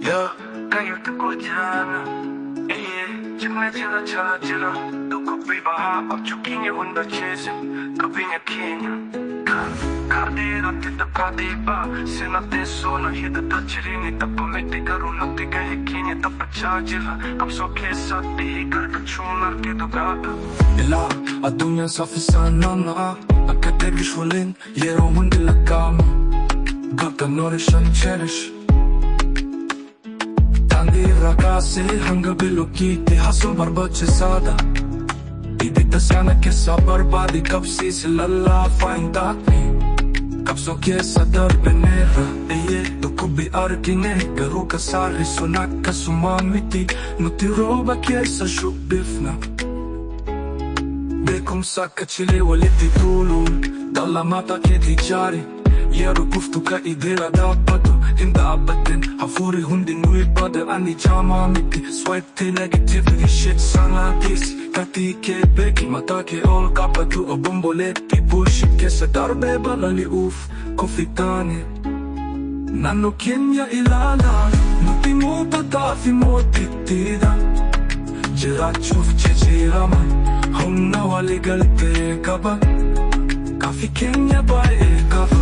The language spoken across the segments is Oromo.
Yeah, kayo ko jana. Chimne chila chala chila. Duko privaha ab chukinye hunda chase. Kapinya Kenya. Kade rati da kade ba. Sina te sona hida da chirini tappa mete karuna te gahe Kenya tappa chajila. Kapso kesa te gar kachuna ke dogata. Ila adunya safi sana na. Akate vishwalin yero hundi lakama. Gata nourishan cherish. Ragazzi hanga bilokite hustle barbache sada Idita sana ke sa barbadi kapsi se lalla faindati Kapso ke sa darbenera Eye to kubi arkine Garu ka sari sunak ka sumamiti Nuti roba ke sa shubifna Bekum sa kachile waliti tulun Dalla mata ke tijari Yero kuftu ka idera dapatu Hinda abatin Hafuri hundi nui bada ani jama miti Swipe te negativity shit sana disi Kati ke beki mata ke all kapatu O bomboleti bullshit ke sa darbe balali uf Kofitani Nano Kenya ilala Nuti mo patafi mo titida Jira chuf chechirama Humna wali galte kaba Kafi Kenya bae kaba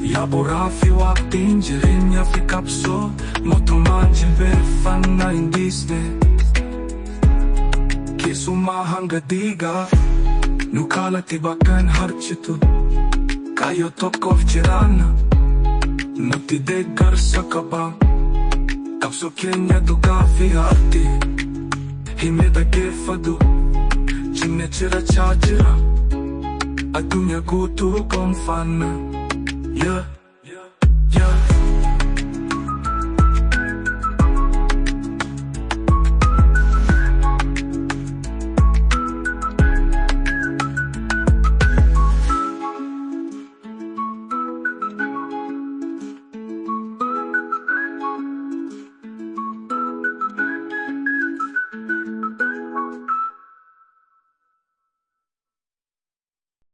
Yabo rafi waktin jirinya fi kapso Moto manjil verfanna indisne Kisuma hanga diga Nukala tibakan harchitu Kayo tokov jirana Nuti degar sakaba Kapso Kenya duga fi hati Himeda gefadu Chine chira chajira Adunya gutu konfana Yeah, yeah, yeah.